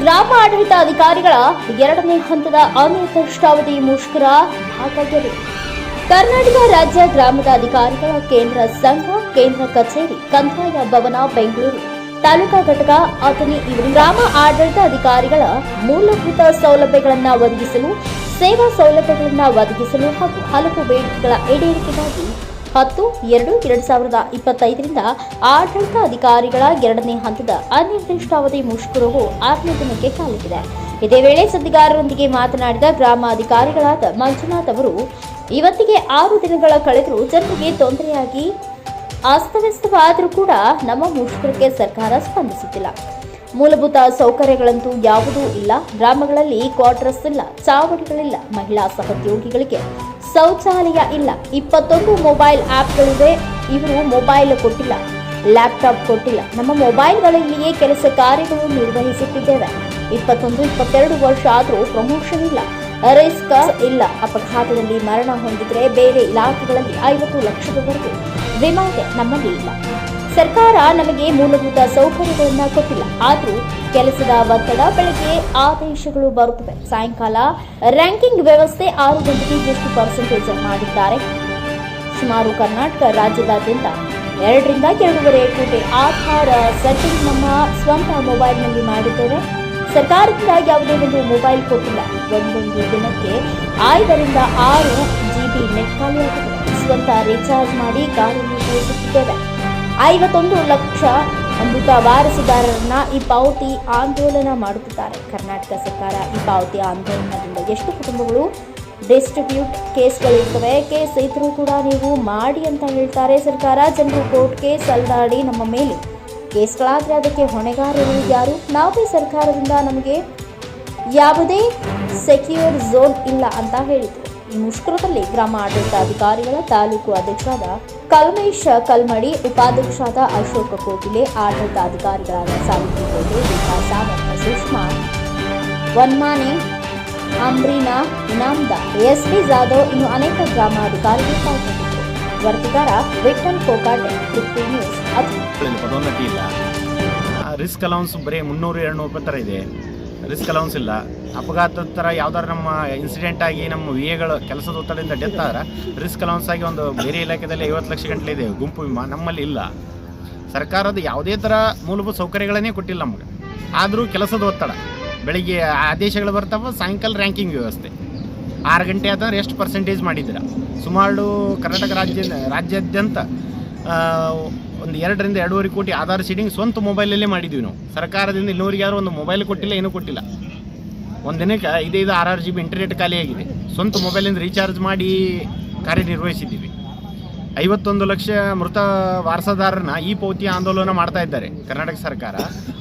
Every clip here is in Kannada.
ಗ್ರಾಮ ಆಡಳಿತಾಧಿಕಾರಿಗಳ ಎರಡನೇ ಹಂತದ ಅನಿರ್ದಿಷ್ಟಾವಧಿ ಮುಷ್ಕರ ದಾಖಲೆಯಾಗಿದೆ. ಕರ್ನಾಟಕ ರಾಜ್ಯ ಗ್ರಾಮದ ಅಧಿಕಾರಿಗಳ ಕೇಂದ್ರ ಸಂಘ, ಕೇಂದ್ರ ಕಚೇರಿ, ಕಂದಾಯ ಭವನ, ಬೆಂಗಳೂರು ತಾಲೂಕಾ ಘಟಕ ಅಥಣಿ ಇವರು ಗ್ರಾಮ ಆಡಳಿತ ಅಧಿಕಾರಿಗಳ ಮೂಲಭೂತ ಸೌಲಭ್ಯಗಳನ್ನು ಒದಗಿಸಲು, ಸೇವಾ ಸೌಲಭ್ಯಗಳನ್ನು ಒದಗಿಸಲು ಹಾಗೂ ಹಲವು ಬೇಡಿಕೆಗಳ ಈಡೇರಿಕೆಗಾಗಿ 10/2/2025ರಿಂದ ಆಡಳಿತ ಅಧಿಕಾರಿಗಳ ಎರಡನೇ ಹಂತದ ಅನಿರ್ದಿಷ್ಟಾವಧಿ ಮುಷ್ಕರವು 6ನೇ ದಿನಕ್ಕೆ ಕಾಲಿಟ್ಟಿದೆ. ಇದೇ ವೇಳೆ ಸುದ್ದಿಗಾರರೊಂದಿಗೆ ಮಾತನಾಡಿದ ಗ್ರಾಮ ಅಧಿಕಾರಿಗಳಾದ ಮಂಜುನಾಥ್ ಅವರು, ಇವತ್ತಿಗೆ 6 ದಿನಗಳ ಕಳೆದರೂ ಜನರಿಗೆ ತೊಂದರೆಯಾಗಿ ಅಸ್ತವ್ಯಸ್ತವಾದರೂ ಕೂಡ ನಮ್ಮ ಮುಷ್ಕರಕ್ಕೆ ಸರ್ಕಾರ ಸ್ಪಂದಿಸುತ್ತಿಲ್ಲ. ಮೂಲಭೂತ ಸೌಕರ್ಯಗಳಂತೂ ಯಾವುದೂ ಇಲ್ಲ. ಗ್ರಾಮಗಳಲ್ಲಿ ಕ್ವಾರ್ಟರ್ಸ್ ಇಲ್ಲ, ಚಾವಡಿಗಳಿಲ್ಲ, ಮಹಿಳಾ ಸಹೋದ್ಯೋಗಿಗಳಿಗೆ ಶೌಚಾಲಯ ಇಲ್ಲ. 21 ಮೊಬೈಲ್ ಆ್ಯಪ್ಗಳಿವೆ. ಇವರು ಮೊಬೈಲ್ ಕೊಟ್ಟಿಲ್ಲ, ಲ್ಯಾಪ್ಟಾಪ್ ಕೊಟ್ಟಿಲ್ಲ. ನಮ್ಮ ಮೊಬೈಲ್ಗಳಲ್ಲಿಯೇ ಕೆಲಸ ಕಾರ್ಯಗಳು ನಿರ್ವಹಿಸುತ್ತಿದ್ದೇವೆ. 21-22 ವರ್ಷ ಆದರೂ ಪ್ರಮೋಷನ್ ಇಲ್ಲ, ರಿಸ್ಕ್ ಇಲ್ಲ. ಅಪಘಾತದಲ್ಲಿ ಮರಣ ಹೊಂದಿದ್ರೆ ಬೇರೆ ಇಲಾಖೆಗಳಲ್ಲಿ 50 ಲಕ್ಷದವರೆಗೂ ವಿಮಾ ಇದೆ, ನಮ್ಮಲ್ಲಿ ಇಲ್ಲ. ಸರ್ಕಾರ ನಮಗೆ ಮೂಲಭೂತ ಸೌಕರ್ಯಗಳನ್ನು ಕೊಟ್ಟಿಲ್ಲ. ಆದರೂ ಕೆಲಸದ ಒತ್ತಡ, ಬೆಳಗ್ಗೆ ಆದೇಶಗಳು ಬರುತ್ತವೆ, ಸಾಯಂಕಾಲ ರ್ಯಾಂಕಿಂಗ್ ವ್ಯವಸ್ಥೆ 6 ಗಂಟೆಗೆ ಎಷ್ಟು ಪರ್ಸೆಂಟೇಜ್ ಮಾಡಿದ್ದಾರೆ. ಸುಮಾರು ಕರ್ನಾಟಕ ರಾಜ್ಯದಾದ್ಯಂತ 2 ರಿಂದ 2.5 ಕೋಟಿ ಆಧಾರ್ ಸೆಟ್ಟಿಂಗ್ ನಮ್ಮ ಸ್ವಂತ ಮೊಬೈಲ್ನಲ್ಲಿ ಮಾಡಿದ್ದೇವೆ. ಸರ್ಕಾರದಿಂದ ಯಾವುದೇ ಒಂದು ಮೊಬೈಲ್ ಕೊಟ್ಟಿಲ್ಲ. ಒಂದೊಂದು ದಿನಕ್ಕೆ 5 ರಿಂದ 6 GB ನೆಟ್ ಖಾಲಿಯಾಗಿದೆ. ಸ್ವಂತ ರೀಚಾರ್ಜ್ ಮಾಡಿ ಕಾರ್ಯನಿರ್ವಹಿಸುತ್ತಿದ್ದೇವೆ. 51 ಲಕ್ಷ ಅಮೃತ ವಾರಸುದಾರರನ್ನ ಈ ಪಾವತಿ ಆಂದೋಲನ ಮಾಡುತ್ತಿದ್ದಾರೆ. ಕರ್ನಾಟಕ ಸರ್ಕಾರ ಈ ಪಾವತಿ ಆಂದೋಲನದಿಂದ ಎಷ್ಟು ಕುಟುಂಬಗಳು ಡಿಸ್ಟ್ರಿಬ್ಯೂಟ್ ಕೇಸ್ಗಳಿರ್ತವೆ, ಕೇಸ್ ಇದ್ರೂ ಕೂಡ ನೀವು ಮಾಡಿ ಅಂತ ಹೇಳ್ತಾರೆ ಸರ್ಕಾರ. ಜನರು ಕೋರ್ಟ್ ಕೇಸ್ ಅಲ್ದಾಡಿ ನಮ್ಮ ಮೇಲೆ ಕೇಸ್ಗಳಾದರೆ ಅದಕ್ಕೆ ಹೊಣೆಗಾರರು ಯಾರು? ನಾವೇ ಸರ್ಕಾರದಿಂದ ನಮಗೆ ಯಾವುದೇ ಸೆಕ್ಯೂರ್ ಝೋನ್ ಇಲ್ಲ ಅಂತ ಹೇಳಿದರು. ಈ ಮುಷ್ಕರದಲ್ಲಿ ಗ್ರಾಮ ಆಡಳಿತಾಧಿಕಾರಿಗಳ ತಾಲೂಕು ಅಧ್ಯಕ್ಷರಾದ ಕಲ್ಮೇಶ್ ಕಲ್ಮಡಿ, ಉಪಾಧ್ಯಕ್ಷರಾದ ಅಶೋಕ ಕೋಗಿಲೆ, ಆಡಳಿತಾಧಿಕಾರಿಗಳಾದ ಸಾವಿತ್ರಿ ಕೋಟೆ, ವಿಕಾಸ ಮತ್ತು ಸುಷ್ಮಾ ವನ್ಮಾನೆ, ಅಮ್ರೀನಾ ಇನಾಮ್ದಾರ್, ಎಸ್ಪಿ ಜಾಧವ್, ಇನ್ನು ಅನೇಕ ಗ್ರಾಮಾಧಿಕಾರಿಗಳು ಪಾಲ್ಗೊಂಡಿದ್ದರು. ವರದಿಗಾರ ವಿಠಲ್ ಕೋಕಾಟೆ, ಪೃಥ್ವಿ ನ್ಯೂಸ್. ಪದೋನ್ನತಿ ಇಲ್ಲ, ರಿಸ್ಕ್ ಅಲೌನ್ಸ್ ಬರೀ 300-200 ಥರ ಇದೆ. ರಿಸ್ಕ್ ಅಲೌನ್ಸ್ ಇಲ್ಲ. ಅಪಘಾತದ ಥರ ಯಾವ್ದಾದ್ರು ನಮ್ಮ ಇನ್ಸಿಡೆಂಟ್ ಆಗಿ ನಮ್ಮ ವಿಎಗಳು ಕೆಲಸದ ಒತ್ತಡದಿಂದ ಡೆತ್ ಆದ್ರೆ ರಿಸ್ಕ್ ಅಲೌನ್ಸ್ ಆಗಿ ಒಂದು ಬೇರೆ ಇಲಾಖೆಯಲ್ಲಿ 50 ಲಕ್ಷ ಗಂಟಲೆ ಇದೆ ಗುಂಪು ವಿಮಾ, ನಮ್ಮಲ್ಲಿ ಇಲ್ಲ. ಸರ್ಕಾರದ ಯಾವುದೇ ಥರ ಮೂಲಭೂತ ಸೌಕರ್ಯಗಳನ್ನೇ ಕೊಟ್ಟಿಲ್ಲ ನಮಗೆ. ಆದರೂ ಕೆಲಸದ ಒತ್ತಡ, ಬೆಳಿಗ್ಗೆ ಆದೇಶಗಳು ಬರ್ತಾವೆ, ಸಾಯಂಕಾಲ ರ್ಯಾಂಕಿಂಗ್ ವ್ಯವಸ್ಥೆ. 6 ಗಂಟೆ ಆದ್ರೆ ಎಷ್ಟು ಪರ್ಸೆಂಟೇಜ್ ಮಾಡಿದ್ದೀರ? ಸುಮಾರು ಕರ್ನಾಟಕ ರಾಜ್ಯಾದ್ಯಂತ ಒಂದು 2 ರಿಂದ 2.5 ಕೋಟಿ ಆಧಾರ್ ಸೀಡಿಂಗ್ ಸ್ವಂತ ಮೊಬೈಲಲ್ಲೇ ಮಾಡಿದ್ದೀವಿ ನಾವು. ಸರ್ಕಾರದಿಂದ ಇನ್ನೂರಿಗೆ ಯಾರು ಒಂದು ಮೊಬೈಲ್ ಕೊಟ್ಟಿಲ್ಲ, ಏನೂ ಕೊಟ್ಟಿಲ್ಲ. ಒಂದು ದಿನಕ್ಕೆ 5-6 GB ಇಂಟರ್ನೆಟ್ ಖಾಲಿಯಾಗಿದೆ. ಸ್ವಂತ ಮೊಬೈಲಿಂದ ರೀಚಾರ್ಜ್ ಮಾಡಿ ಕಾರ್ಯನಿರ್ವಹಿಸಿದ್ದೀವಿ. 51 ಲಕ್ಷ ಮೃತ ವಾರಸದಾರರನ್ನ ಈ ಪೌತಿ ಆಂದೋಲನ ಮಾಡ್ತಾ ಇದ್ದಾರೆ ಕರ್ನಾಟಕ ಸರ್ಕಾರ.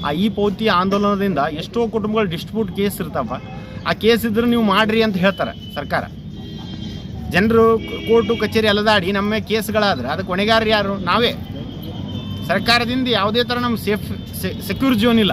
ಆ ಈ ಪೌತಿ ಆಂದೋಲನದಿಂದ ಎಷ್ಟೋ ಕುಟುಂಬಗಳು ಡಿಸ್ಟ್ರಿಬ್ಯೂಟ್ ಕೇಸ್ ಇರ್ತಾವ. ಆ ಕೇಸ್ ಇದ್ರೆ ನೀವು ಮಾಡ್ರಿ ಅಂತ ಹೇಳ್ತಾರೆ ಸರ್ಕಾರ. ಜನರು ಕೋರ್ಟು ಕಚೇರಿ ಅಲದಾಡಿ ನಮ್ಮ ಕೇಸ್ಗಳಾದ್ರೆ ಅದಕ್ಕೆ ಹೊಣೆಗಾರ ಯಾರು? ನಾವೇ. ಸರ್ಕಾರದಿಂದ ಯಾವುದೇ ಥರ ನಮ್ಮ ಸೆಕ್ಯೂರ್ ಝೋನ್ ಇಲ್ಲ.